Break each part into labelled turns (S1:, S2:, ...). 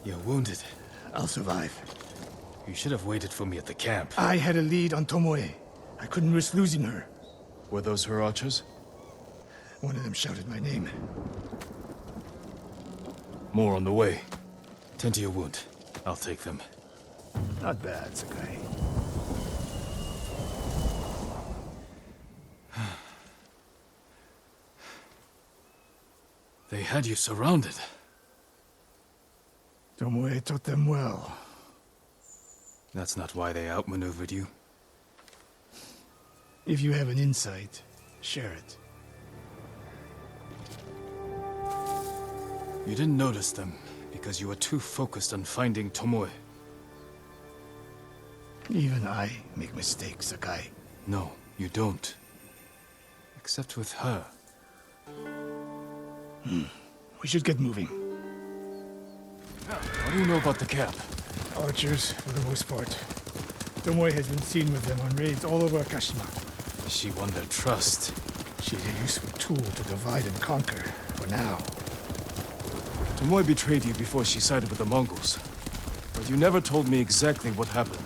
S1: You're wounded.
S2: I'll survive.
S1: You should have waited for me at the camp.
S2: I had a lead on Tomoe. I couldn't risk losing her.
S1: Were those her archers?
S2: One of them shouted my name.
S1: More on the way. Tend to your wound. I'll take them.
S2: Not bad, Sakai.
S1: They had you surrounded.
S2: Tomoe taught them well.
S1: That's not why they outmaneuvered you.
S2: If you have an insight, share it.
S1: You didn't notice them because you were too focused on finding Tomoe.
S2: Even I make mistakes, Sakai.
S1: No, you don't. Except with her.
S2: We should get moving.
S1: What do you know about the camp?
S2: Archers, for the most part. Tomoe has been seen with them on raids all over Akashima.
S1: She won their trust.
S2: She's a useful tool to divide and conquer, for now.
S1: Tomoe betrayed you before she sided with the Mongols. But you never told me exactly what happened.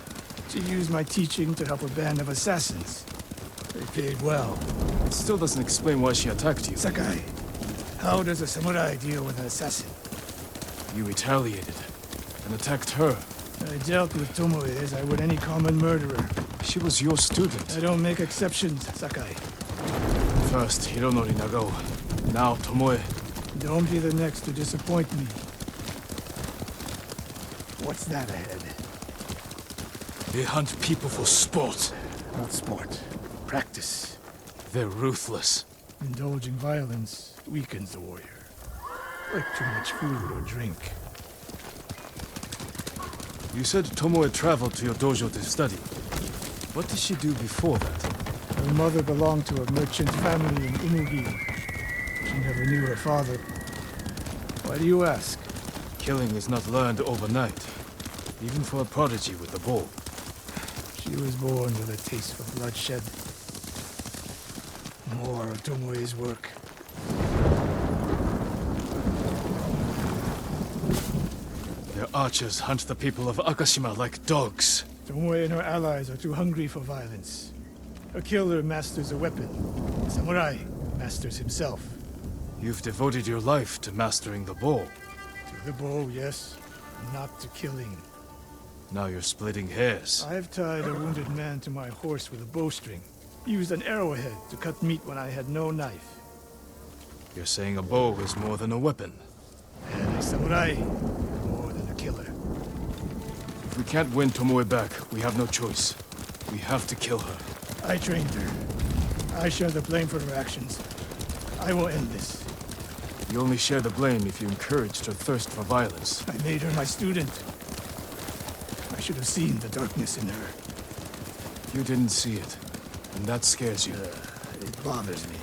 S2: She used my teaching to help a band of assassins. They paid well.
S1: It still doesn't explain why she attacked you.
S2: Sakai, how does a samurai deal with an assassin?
S1: You retaliated and attacked her.
S2: I dealt with Tomoe as I would any common murderer.
S1: She was your student.
S2: I don't make exceptions, Sakai.
S1: First, Hironori Nagao. Now, Tomoe.
S2: Don't be the next to disappoint me. What's that ahead?
S1: They hunt people for sport.
S2: Not sport. Practice.
S1: They're ruthless.
S2: Indulging violence weakens the warrior. Like too much food or drink.
S1: You said Tomoe traveled to your dojo to study. What did she do before that?
S2: Her mother belonged to a merchant family in Umugi. She never knew her father. Why do you ask?
S1: Killing is not learned overnight. Even for a prodigy with the bow.
S2: She was born with a taste for bloodshed. More of Tomoe's work.
S1: Their archers hunt the people of Akashima like dogs.
S2: Tomoe and her allies are too hungry for violence. A killer masters a weapon. A samurai masters himself.
S1: You've devoted your life to mastering the bow.
S2: To the bow, yes. Not to killing.
S1: Now you're splitting hairs.
S2: I've tied a wounded man to my horse with a bowstring. Used an arrowhead to cut meat when I had no knife.
S1: You're saying a bow is more than a weapon.
S2: And a samurai, more than a killer.
S1: If we can't win Tomoe back, we have no choice. We have to kill her.
S2: I trained her. I share the blame for her actions. I will end this.
S1: You only share the blame if you encouraged her thirst for violence.
S2: I made her my student. I should have seen the darkness in her.
S1: You didn't see it, and that scares you.
S2: It bothers me.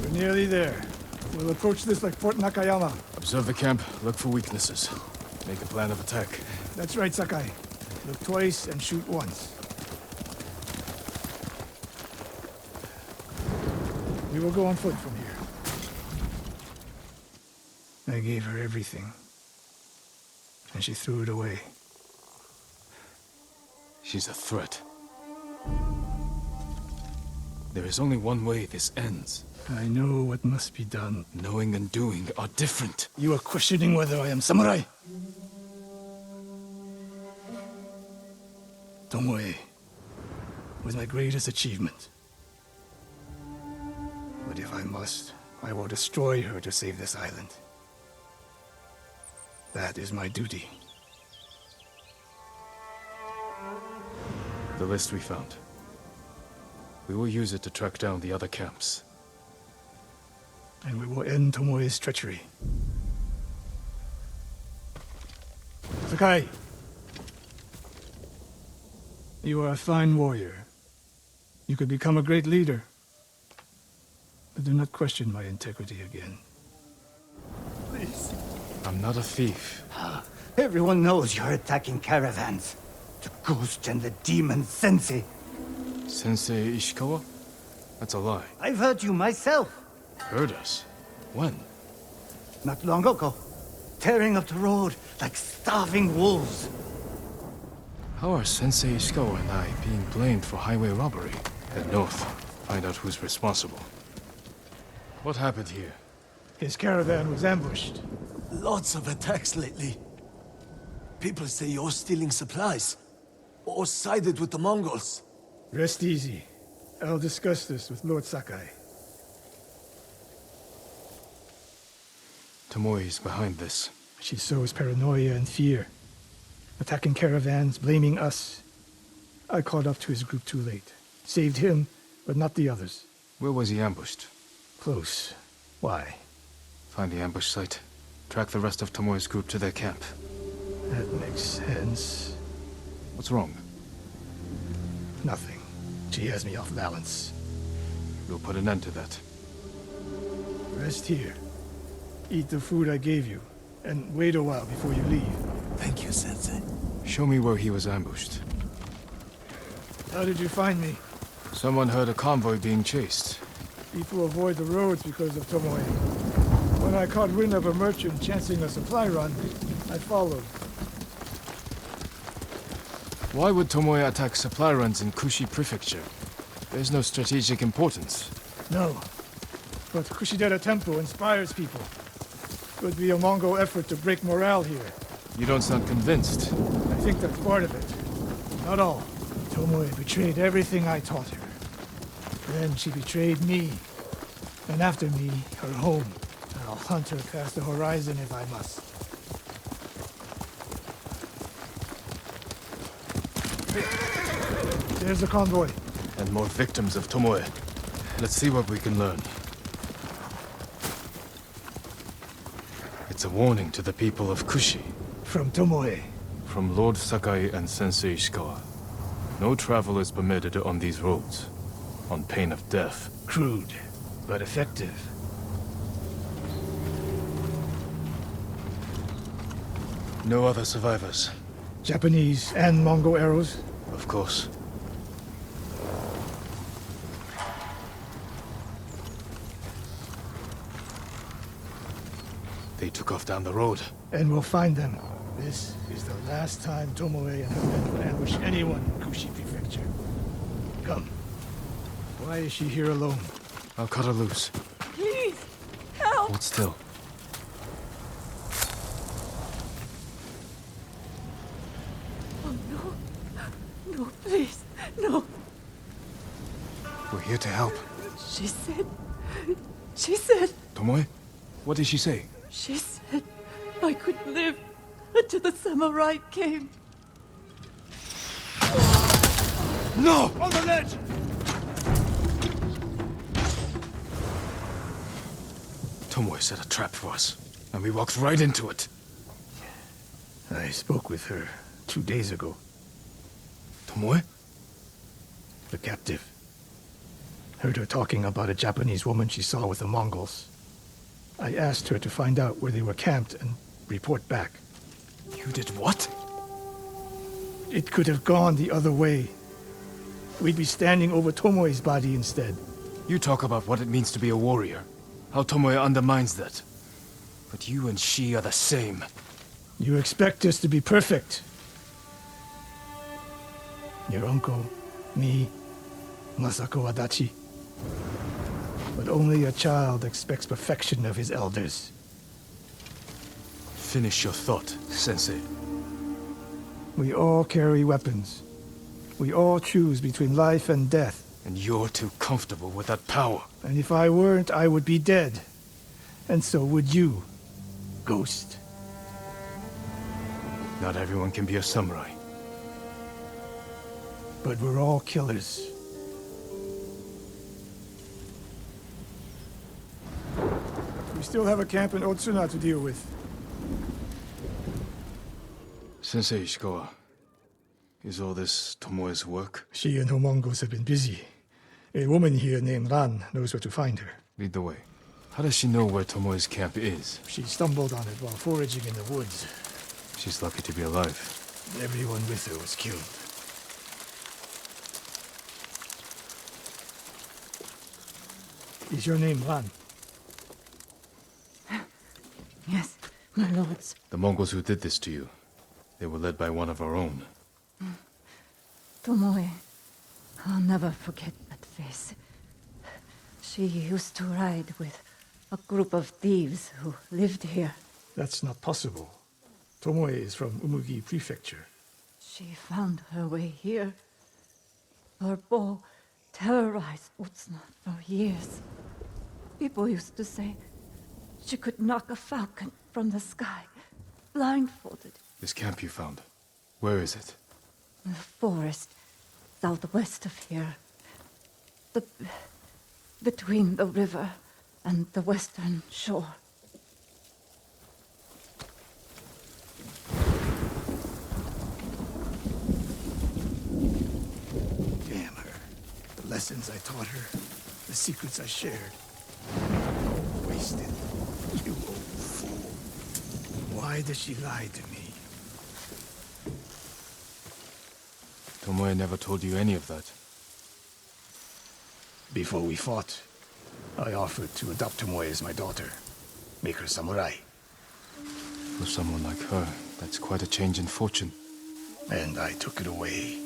S2: We're nearly there. We'll approach this like Fort Nakayama.
S1: Observe the camp, look for weaknesses. Make a plan of attack.
S2: That's right, Sakai. Look twice and shoot once. We will go on foot from here. I gave her everything. And she threw it away.
S1: She's a threat. There is only one way this ends.
S2: I know what must be done.
S1: Knowing and doing are different.
S2: You are questioning whether I am samurai? Tomoe was my greatest achievement. But if I must, I will destroy her to save this island. That is my duty.
S1: The list we found. We will use it to track down the other camps.
S2: And we will end Tomoe's treachery. Sakai! You are a fine warrior. You could become a great leader. But do not question my integrity again.
S3: Please.
S1: I'm not a thief.
S3: Everyone knows you're attacking caravans. The ghost and the demon Sensei.
S1: Sensei Ishikawa? That's a lie.
S3: I've heard you myself.
S1: Heard us? When?
S3: Not long ago. Tearing up the road like starving wolves.
S1: How are Sensei Ishikawa and I being blamed for highway robbery? Head north. Find out who's responsible. What happened here?
S2: His caravan was ambushed.
S4: Lots of attacks lately. People say you're stealing supplies. Or sided with the Mongols.
S2: Rest easy. I'll discuss this with Lord Sakai.
S1: Tomoe is behind this.
S2: She sows paranoia and fear. Attacking caravans, blaming us. I caught up to his group too late. Saved him, but not the others.
S1: Where was he ambushed?
S2: Close. Why?
S1: Find the ambush site. Track the rest of Tomoe's group to their camp.
S2: That makes sense.
S1: What's wrong?
S2: Nothing. She has me off balance.
S1: We'll put an end to that.
S2: Rest here. Eat the food I gave you, and wait a while before you leave.
S4: Thank you, Sensei.
S1: Show me where he was ambushed.
S2: How did you find me?
S1: Someone heard a convoy being chased.
S2: People avoid the roads because of Tomoe. When I caught wind of a merchant chancing a supply run, I followed.
S1: Why would Tomoe attack supply runs in Kushi Prefecture? There's no strategic importance.
S2: No. But Kushidera Temple inspires people. Could be a Mongol effort to break morale here.
S1: You don't sound convinced.
S2: I think that's part of it. Not all. Tomoe betrayed everything I taught her. Then she betrayed me. And after me, her home. I'll hunt her past the horizon if I must. There's the convoy.
S1: And more victims of Tomoe. Let's see what we can learn. It's a warning to the people of Kushi.
S2: From Tomoe.
S1: From Lord Sakai and Sensei Ishikawa. No travel is permitted on these roads. On pain of death.
S2: Crude, but effective.
S1: No other survivors.
S2: Japanese and Mongol arrows.
S1: Of course. They took off down the road.
S2: And we'll find them. This is the last time Tomoe and her men will ambush anyone in Kushi Prefecture. Come. Why is she here alone?
S1: I'll cut her loose.
S5: Please, help!
S1: Hold still.
S5: Oh, no. No, please, no.
S1: We're here to help.
S5: She said,
S1: Tomoe? What did she say?
S5: she said I could live until the samurai came.
S1: No!
S2: On the ledge!
S1: Tomoe set a trap for us, and we walked right into it.
S2: I spoke with her 2 days ago.
S1: Tomoe?
S2: The captive. Heard her talking about a Japanese woman she saw with the Mongols. I asked her to find out where they were camped and report back.
S1: You did what?
S2: It could have gone the other way. We'd be standing over Tomoe's body instead.
S1: You talk about what it means to be a warrior. How Tomoe undermines that. But you and she are the same.
S2: You expect us to be perfect. Your uncle, me, Masako Adachi. But only a child expects perfection of his elders.
S1: Finish your thought, Sensei.
S2: We all carry weapons. We all choose between life and death.
S1: And you're too comfortable with that power.
S2: And if I weren't, I would be dead. And so would you, Ghost.
S1: Not everyone can be a samurai.
S2: But we're all killers. We still have a camp in Otsuna to deal with.
S1: Sensei Ishikawa, is all this Tomoe's work?
S2: She and her Mongols have been busy. A woman here named Ran knows where to find her.
S1: Lead the way. How does she know where Tomoe's camp is?
S2: She stumbled on it while foraging in the woods.
S1: She's lucky to be alive.
S2: Everyone with her was killed. Is your name Ran?
S5: Yes, my lords.
S1: The Mongols who did this to you, they were led by one of our own.
S5: Tomoe. I'll never forget that face. She used to ride with a group of thieves who lived here.
S2: That's not possible. Tomoe is from Umugi Prefecture.
S5: She found her way here. Her bow terrorized Utsuna for years. People used to say she could knock a falcon from the sky, blindfolded.
S1: This camp you found, where is it?
S5: The forest southwest of here. Between the river and the western shore.
S2: Damn her. The lessons I taught her, the secrets I shared. All wasted. You old fool. Why does she lie to me?
S1: Tomoe never told you any of that.
S2: Before we fought, I offered to adopt Tomoe as my daughter. Make her samurai.
S1: For someone like her, that's quite a change in fortune.
S2: And I took it away.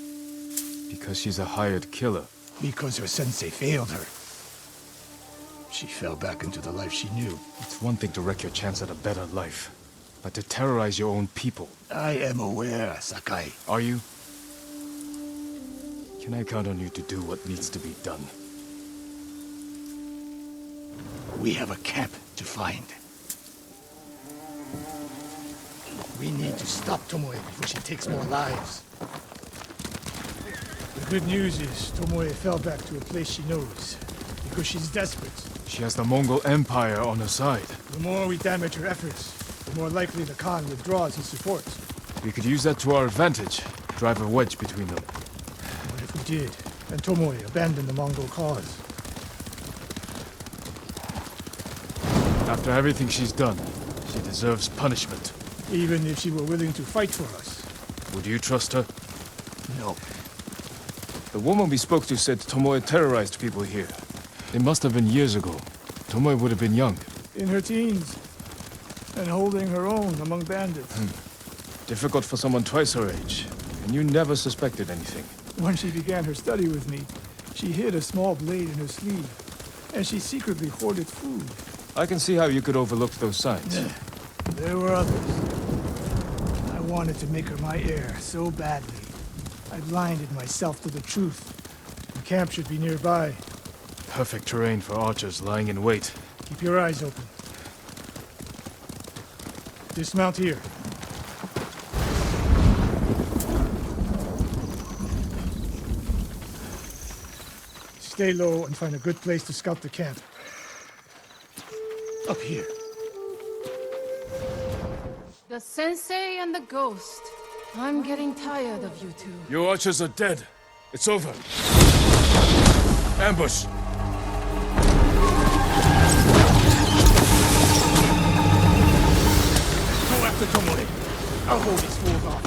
S1: Because she's a hired killer.
S2: Because her sensei failed her. She fell back into the life she knew.
S1: It's one thing to wreck your chance at a better life, but to terrorize your own people.
S2: I am aware, Sakai.
S1: Are you? Can I count on you to do what needs to be done?
S2: We have a camp to find. We need to stop Tomoe before she takes more lives. The good news is Tomoe fell back to a place she knows, because she's desperate.
S1: She has the Mongol Empire on her side.
S2: The more we damage her efforts, the more likely the Khan withdraws his support.
S1: We could use that to our advantage. Drive a wedge between them.
S2: What if we did, and Tomoe abandoned the Mongol cause?
S1: After everything she's done, she deserves punishment.
S2: Even if she were willing to fight for us?
S1: Would you trust her?
S2: No.
S1: The woman we spoke to said Tomoe terrorized people here. It must have been years ago. Tomoe would have been young.
S2: In her teens, and holding her own among bandits.
S1: Difficult for someone twice her age. And you never suspected anything.
S2: When she began her study with me, she hid a small blade in her sleeve, and she secretly hoarded food.
S1: I can see how you could overlook those signs.
S2: There were others. I wanted to make her my heir so badly. I blinded myself to the truth. The camp should be nearby.
S1: Perfect terrain for archers lying in wait.
S2: Keep your eyes open. Dismount here. Stay low and find a good place to scout the camp. Up here.
S6: The sensei and the ghost. I'm getting tired of you two.
S1: Your archers are dead. It's over. Ambush!
S2: Go after Tomoe. I'll hold these fools off.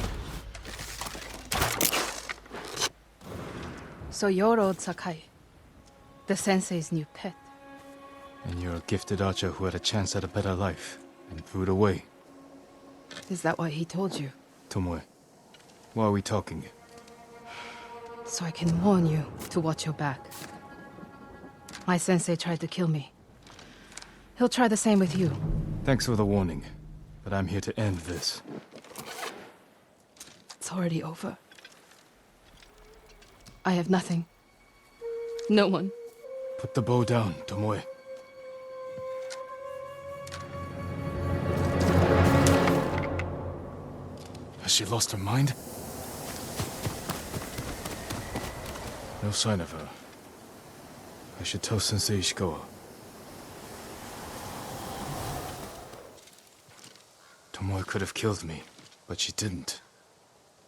S6: So you're old Sakai, the sensei's new pet.
S1: And you're a gifted archer who had a chance at a better life, and threw it away.
S6: Is that what he told you?
S1: Tomoe, why are we talking?
S6: So I can warn you to watch your back. My sensei tried to kill me. He'll try the same with you.
S1: Thanks for the warning, but I'm here to end this.
S6: It's already over. I have nothing. No one.
S1: Put the bow down, Tomoe. Has she lost her mind? No sign of her. I should tell Sensei Ishikawa. Tomoe could have killed me, but she didn't.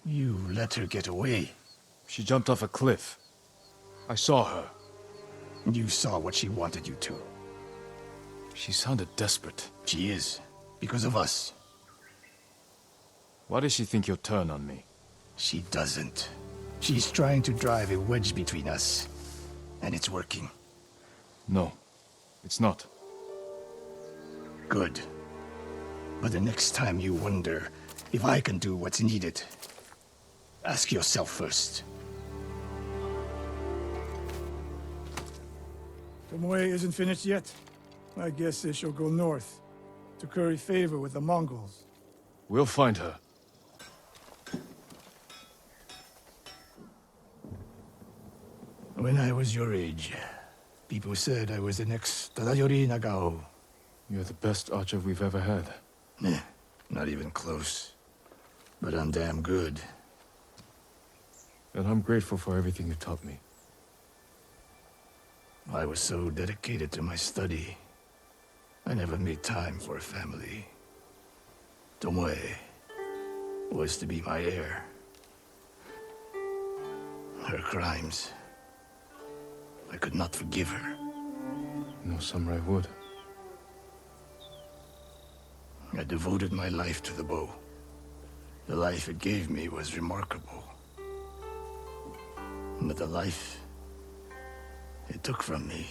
S2: You let her get away.
S1: She jumped off a cliff. I saw her.
S2: You saw what she wanted you to.
S1: She sounded desperate.
S2: She is. Because of us.
S1: Why does she think you'll turn on me?
S2: She doesn't. She's trying to drive a wedge between us. And it's working.
S1: No, it's not.
S2: Good.
S7: But the next time you wonder if I can do what's needed, ask yourself first.
S2: Tomoe isn't finished yet. My guess is she'll go north to curry favor with the Mongols.
S1: We'll find her.
S7: When I was your age, people said I was the next Tadayori Nagao.
S1: You're the best archer we've ever had.
S7: Meh, not even close. But I'm damn good.
S1: And I'm grateful for everything you taught me.
S7: I was so dedicated to my study, I never made time for a family. Tomoe was to be my heir. Her crimes, I could not forgive her.
S1: No samurai would.
S7: I devoted my life to the bow. The life it gave me was remarkable. But the life it took from me...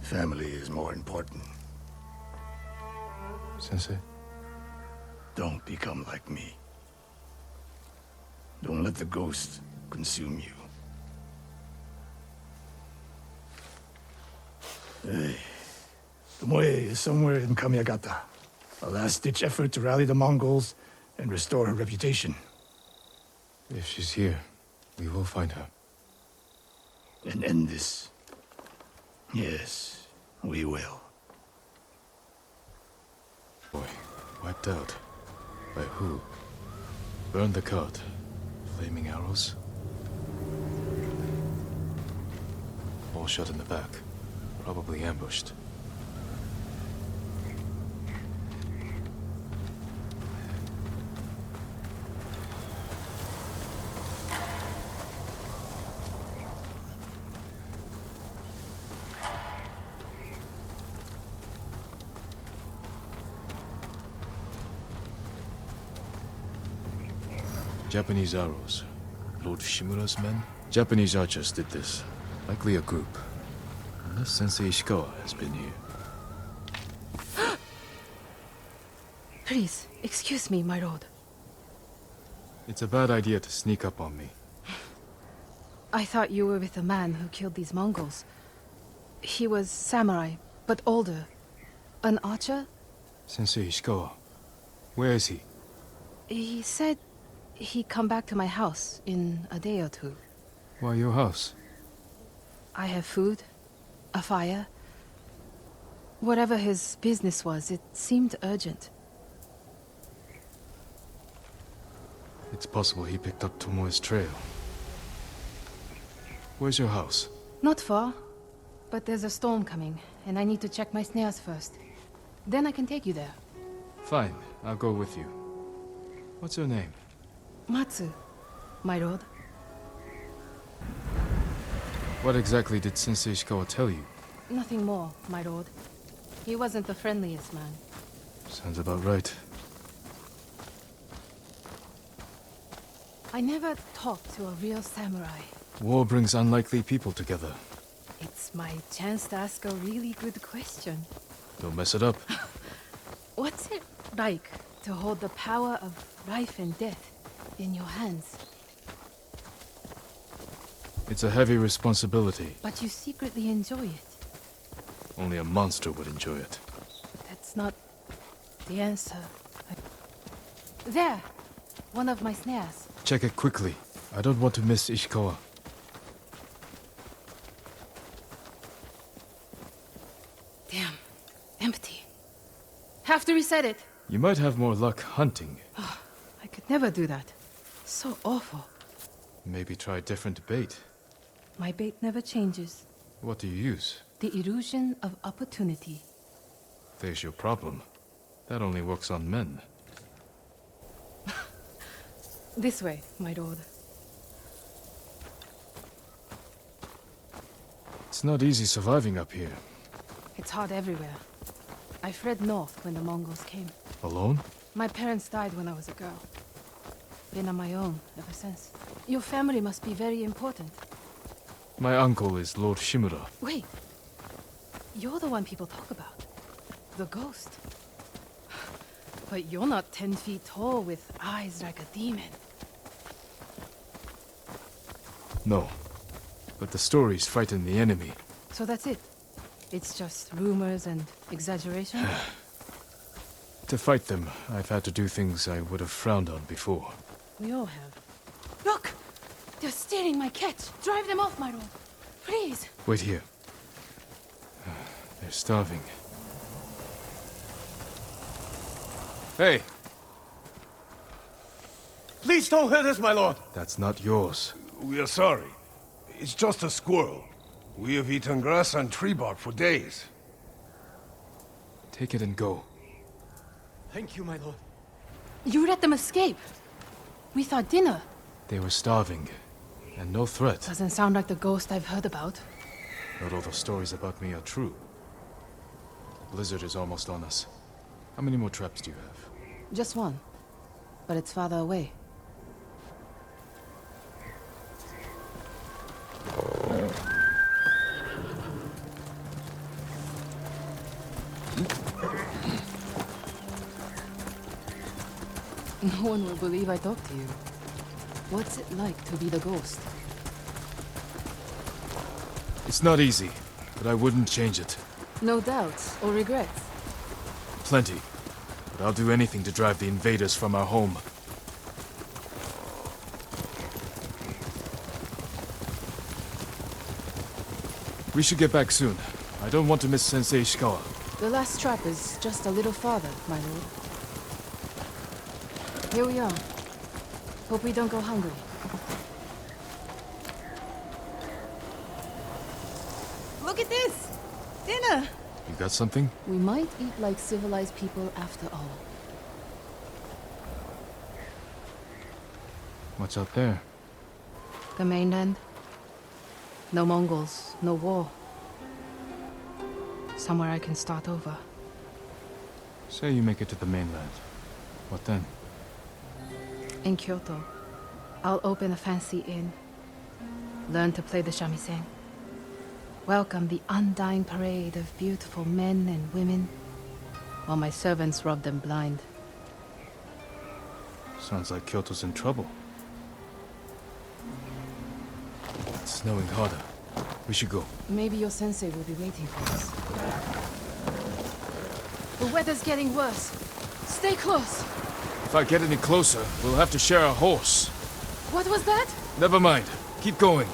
S7: Family is more important.
S1: Sensei?
S7: Don't become like me. Don't let the ghost consume you. Hey, Tomoe is somewhere in Kamiagata. A last-ditch effort to rally the Mongols and restore her reputation.
S1: If she's here, we will find her.
S7: And end this. Yes, we will.
S1: Boy, wiped out. By who? Burned the cart. Flaming arrows? All shot in the back. Probably ambushed. Japanese arrows. Lord Shimura's men? Japanese archers did this. Likely a group. Unless Sensei Ishikawa has been here.
S6: Please, excuse me, my lord.
S1: It's a bad idea to sneak up on me.
S6: I thought you were with the man who killed these Mongols. He was samurai, but older. An archer?
S1: Sensei Ishikawa. Where is he?
S6: He said he'd come back to my house in a day or two.
S1: Why your house?
S6: I have food, a fire. Whatever his business was, it seemed urgent.
S1: It's possible he picked up Tomoe's trail. Where's your house?
S6: Not far, but there's a storm coming, and I need to check my snares first. Then I can take you there.
S1: Fine, I'll go with you. What's your name?
S6: Matsu, my lord.
S1: What exactly did Sensei Ishikawa tell you?
S6: Nothing more, my lord. He wasn't the friendliest man.
S1: Sounds about right.
S6: I never talked to a real samurai.
S1: War brings unlikely people together.
S6: It's my chance to ask a really good question.
S1: Don't mess it up.
S6: What's it like to hold the power of life and death in your hands?
S1: It's a heavy responsibility.
S6: But you secretly enjoy it.
S1: Only a monster would enjoy it.
S6: That's not the answer. There! One of my snares.
S1: Check it quickly. I don't want to miss Ishikawa.
S6: Damn. Empty. Have to reset it.
S1: You might have more luck hunting.
S6: I could never do that. So awful.
S1: Maybe try different bait.
S6: My bait never changes.
S1: What do you use?
S6: The illusion of opportunity.
S1: There's your problem. That only works on men.
S6: This way, my lord.
S1: It's not easy surviving up here.
S6: It's hard everywhere. I fled north when the Mongols came.
S1: Alone?
S6: My parents died when I was a girl. Been on my own ever since. Your family must be very important.
S1: My uncle is Lord Shimura.
S6: Wait. You're the one people talk about. The ghost. But you're not 10 feet tall with eyes like a demon.
S1: No. But the stories frighten the enemy.
S6: So that's it? It's just rumors and exaggeration?
S1: To fight them, I've had to do things I would have frowned on before.
S6: We all have. Look! They're stealing my catch! Drive them off, my lord! Please!
S1: Wait here. They're starving. Hey!
S7: Please don't hurt us, my lord!
S1: That's not yours.
S8: We are sorry. It's just a squirrel. We have eaten grass and tree bark for days.
S1: Take it and go.
S7: Thank you, my lord.
S6: You let them escape! We thought dinner.
S1: They were starving. And no threat.
S6: Doesn't sound like the ghost I've heard about.
S1: Not all the stories about me are true. Blizzard is almost on us. How many more traps do you have?
S6: Just one. But it's farther away. No one will believe I talked to you. What's it like to be the ghost?
S1: It's not easy, but I wouldn't change it.
S6: No doubts or regrets.
S1: Plenty. But I'll do anything to drive the invaders from our home. We should get back soon. I don't want to miss Sensei Ishikawa.
S6: The last trap is just a little farther, my lord. Here we are. Hope we don't go hungry. Look at this! Dinner!
S1: You got something?
S6: We might eat like civilized people after all.
S1: What's out there?
S6: The mainland. No Mongols, no war. Somewhere I can start over.
S1: Say you make it to the mainland. What then?
S6: In Kyoto, I'll open a fancy inn. Learn to play the shamisen. Welcome the undying parade of beautiful men and women, while my servants rob them blind.
S1: Sounds like Kyoto's in trouble. It's snowing harder. We should go.
S6: Maybe your sensei will be waiting for us. The weather's getting worse. Stay close.
S1: If I get any closer, we'll have to share a horse.
S6: What was that?
S1: Never mind. Keep going.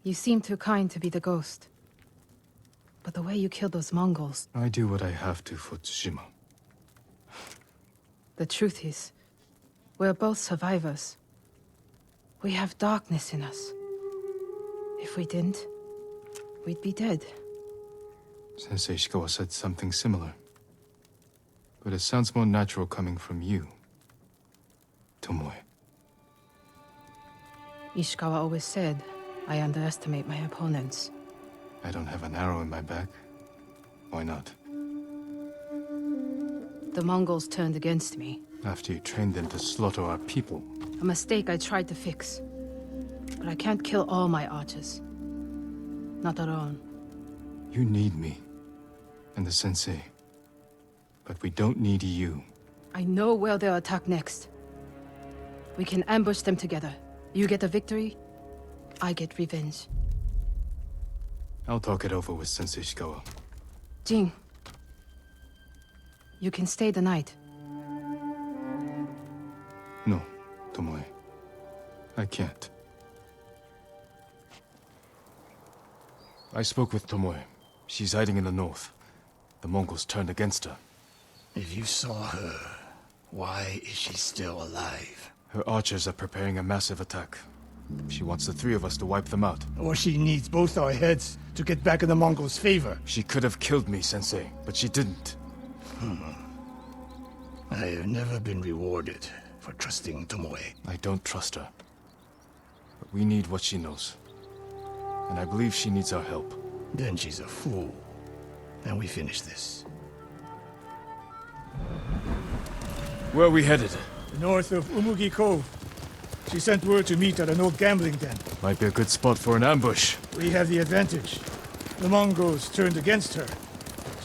S6: You seem too kind to be the ghost. But the way you killed those Mongols...
S1: I do what I have to for Tsushima.
S6: The truth is, we're both survivors. We have darkness in us. If we didn't, we'd be dead.
S1: Sensei Ishikawa said something similar. But it sounds more natural coming from you, Tomoe.
S6: Ishikawa always said, I underestimate my opponents.
S1: I don't have an arrow in my back. Why not?
S6: The Mongols turned against me.
S1: After you trained them to slaughter our people.
S6: A mistake I tried to fix. But I can't kill all my archers. Not alone.
S1: You need me. And the sensei. But we don't need you.
S6: I know where they'll attack next. We can ambush them together. You get a victory, I get revenge.
S1: I'll talk it over with Sensei Ishikawa.
S6: Jing. You can stay the night.
S1: No, Tomoe. I can't. I spoke with Tomoe. She's hiding in the north. The Mongols turned against her.
S7: If you saw her, why is she still alive?
S1: Her archers are preparing a massive attack. She wants the three of us to wipe them out.
S2: Or she needs both our heads to get back in the Mongols' favor.
S1: She could have killed me, Sensei, but she didn't.
S7: I have never been rewarded for trusting Tomoe.
S1: I don't trust her. But we need what she knows. And I believe she needs our help.
S7: Then she's a fool. And we finish this.
S1: Where are we headed?
S2: North of Umugi Cove. She sent word to meet at an old gambling den.
S1: Might be a good spot for an ambush.
S2: We have the advantage. The Mongols turned against her,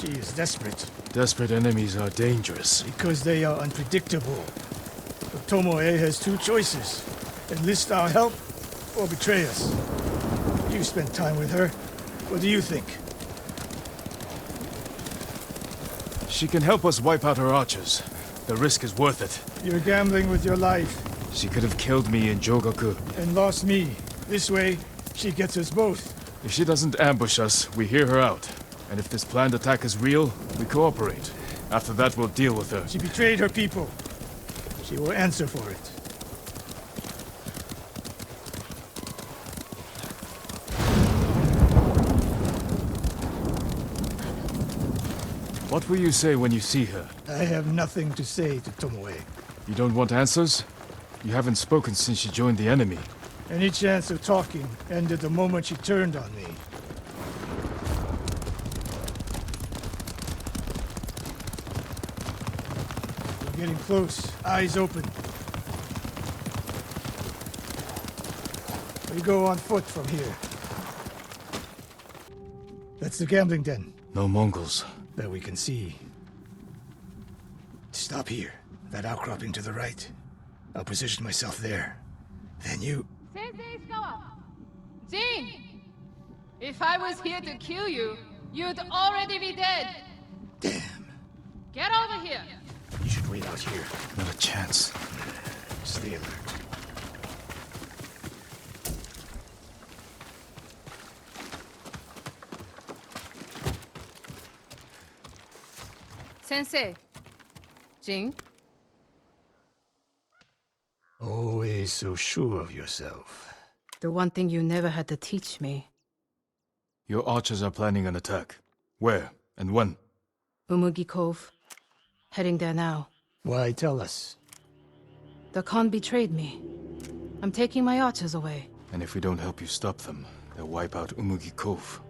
S2: She is desperate,
S1: Desperate enemies are dangerous.
S2: because they are unpredictable. But Tomoe has two choices. Enlist our help, or betray us. You spent time with her. What do you think?
S1: She can help us wipe out her archers. The risk is worth it.
S2: You're gambling with your life,
S1: She could have killed me in Jogaku.
S2: and lost me. This way, she gets us both.
S1: If she doesn't ambush us, we hear her out. And if this planned attack is real, we cooperate. After that, we'll deal with her.
S2: She betrayed her people. She will answer for it.
S1: What will you say when you see her?
S2: I have nothing to say to Tomoe.
S1: You don't want answers? You haven't spoken since she joined the enemy.
S2: Any chance of talking ended the moment she turned on me. We're getting close. Eyes open. We go on foot from here. That's the gambling den
S1: No Mongols.
S2: that we can see. Stop here. That outcropping to the right. I'll position myself there. Then you...
S6: Sensei Ishikawa! Jin! If I was here to kill you, you'd already be dead!
S2: Damn.
S6: Get over here!
S2: You should wait out here.
S1: Not a chance.
S2: Stay alert.
S6: Sensei. Jin?
S2: Always so sure of yourself.
S6: The one thing you never had to teach me.
S1: Your archers are planning an attack. Where and when?
S6: Umugi Cove. Heading there now.
S2: Why tell us?
S6: The Khan betrayed me. I'm taking my archers away.
S1: And if we don't help you stop them, they'll wipe out Umugi Cove.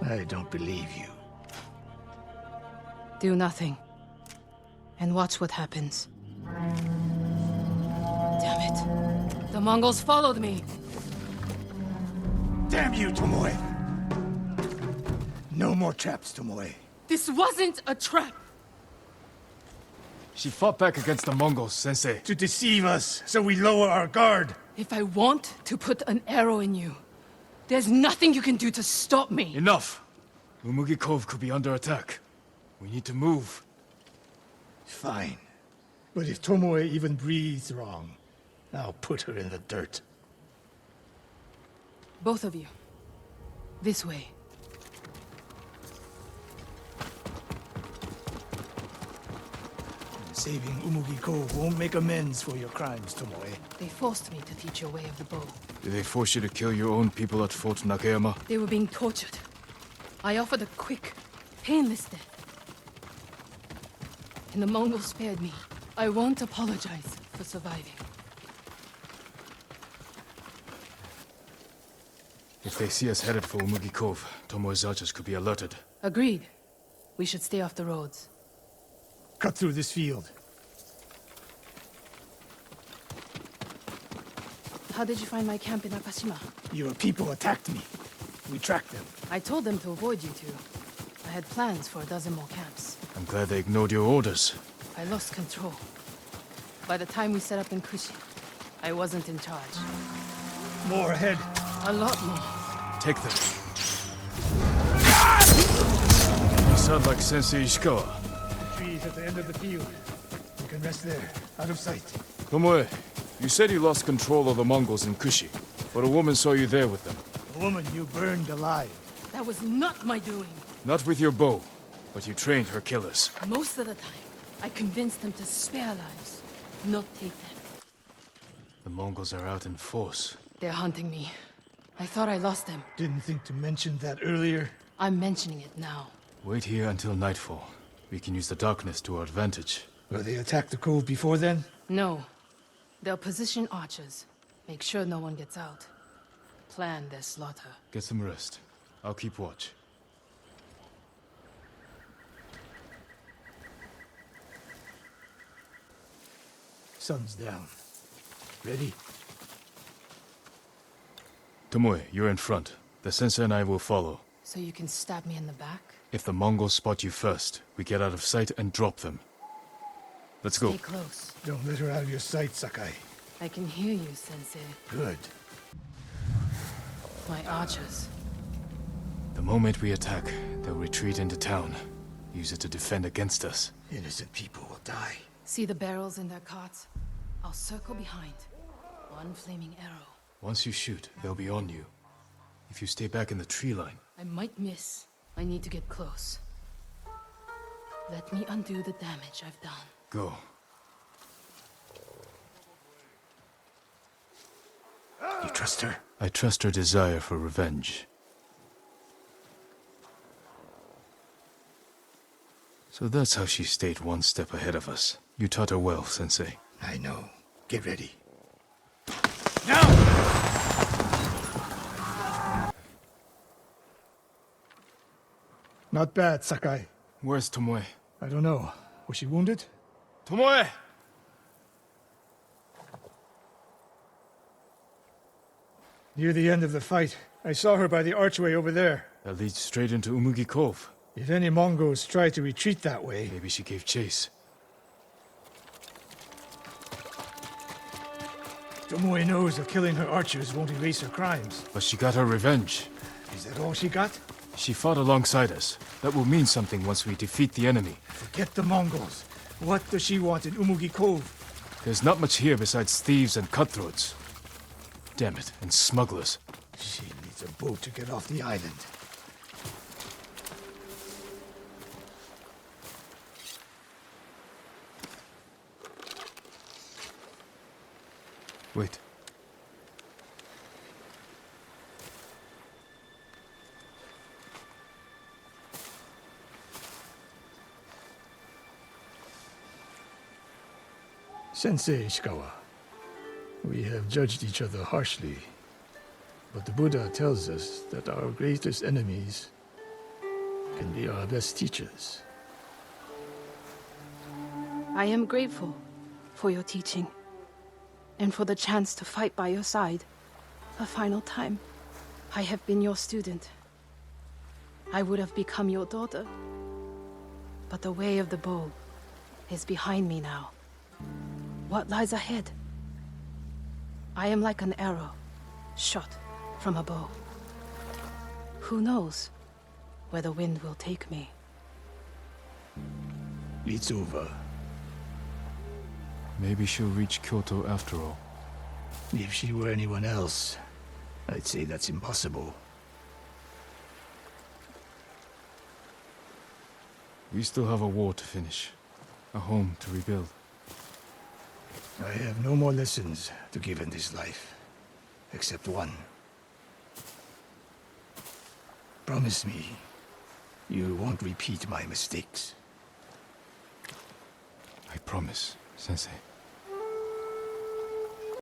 S2: I don't believe you.
S6: Do nothing. And watch what happens. Damn it. The Mongols followed me.
S2: Damn you, Tomoe! No more traps, Tomoe.
S6: This wasn't a trap.
S1: She fought back against the Mongols, Sensei.
S2: To deceive us, so we lower our guard.
S6: If I want to put an arrow in you, there's nothing you can do to stop me.
S1: Enough! Umugi Cove could be under attack. We need to move.
S2: Fine. But if Tomoe even breathes wrong, I'll put her in the dirt.
S6: Both of you. This way.
S2: Saving Umugi Cove won't make amends for your crimes, Tomoe.
S6: They forced me to teach your way of the bow.
S1: Did they force you to kill your own people at Fort Nakayama?
S6: They were being tortured. I offered a quick, painless death. And the Mongols spared me. I won't apologize for surviving.
S1: If they see us headed for Umugi Cove, Tomoe's archers could be alerted.
S6: Agreed. We should stay off the roads.
S2: Cut through this field.
S6: How did you find my camp in Akashima?
S2: Your people attacked me. We tracked them.
S6: I told them to avoid you two. I had plans for a dozen more camps.
S1: I'm glad they ignored your orders.
S6: I lost control. By the time we set up in Kushi, I wasn't in charge.
S2: More ahead.
S6: A lot more.
S1: Take them. You sound like Sensei Ishikawa.
S2: Trees at the end of the field. You can rest there, out of sight.
S1: Tomoe, you said you lost control of the Mongols in Kushi, but a woman saw you there with them.
S2: The woman you burned alive.
S6: That was not my doing.
S1: Not with your bow, but you trained her killers.
S6: Most of the time, I convinced them to spare lives, not take them.
S1: The Mongols are out in force.
S6: They're hunting me. I thought I lost them.
S2: Didn't think to mention that earlier.
S6: I'm mentioning it now.
S1: Wait here until nightfall. We can use the darkness to our advantage.
S2: Will they attack the cove before then?
S6: No. They'll position archers. Make sure no one gets out. Plan their slaughter.
S1: Get some rest. I'll keep watch.
S2: Sun's down. Ready?
S1: Tomoe, you're in front. The sensei and I will follow.
S6: So you can stab me in the back?
S1: If the Mongols spot you first, we get out of sight and drop them. Let's go.
S6: Stay close.
S2: Don't let her out of your sight, Sakai.
S6: I can hear you, Sensei.
S2: Good.
S6: My archers.
S1: The moment we attack, they'll retreat into town. Use it to defend against us.
S2: Innocent people will die.
S6: See the barrels in their carts? I'll circle behind. One flaming arrow.
S1: Once you shoot, they'll be on you. If you stay back in the tree line...
S6: I might miss. I need to get close. Let me undo the damage I've done.
S1: Go.
S2: You trust her?
S1: I trust her desire for revenge. So that's how she stayed one step ahead of us. You taught her well, Sensei.
S2: I know. Get ready. Not bad, Sakai.
S1: Where's Tomoe?
S2: I don't know. Was she wounded?
S1: Tomoe!
S2: Near the end of the fight, I saw her by the archway over there.
S1: That leads straight into Umugi Cove.
S2: If any Mongols try to retreat that way...
S1: Maybe she gave chase.
S2: Tomoe knows that killing her archers won't erase her crimes.
S1: But she got her revenge.
S2: Is that all she got?
S1: She fought alongside us. That will mean something once we defeat the enemy.
S2: Forget the Mongols. What does she want in Umugi Cove?
S1: There's not much here besides thieves and cutthroats. Damn it, and smugglers.
S2: She needs a boat to get off the island.
S1: Wait.
S2: Sensei Ishikawa, we have judged each other harshly, but the Buddha tells us that our greatest enemies can be our best teachers.
S6: I am grateful for your teaching, and for the chance to fight by your side a final time. I have been your student. I would have become your daughter, but the way of the bow is behind me now. What lies ahead? I am like an arrow, shot from a bow. Who knows where the wind will take me?
S2: It's over.
S1: Maybe she'll reach Kyoto after all.
S2: If she were anyone else, I'd say that's impossible.
S1: We still have a war to finish. A home to rebuild.
S2: I have no more lessons to give in this life, except one. Promise me, you won't repeat my mistakes.
S1: I promise, Sensei.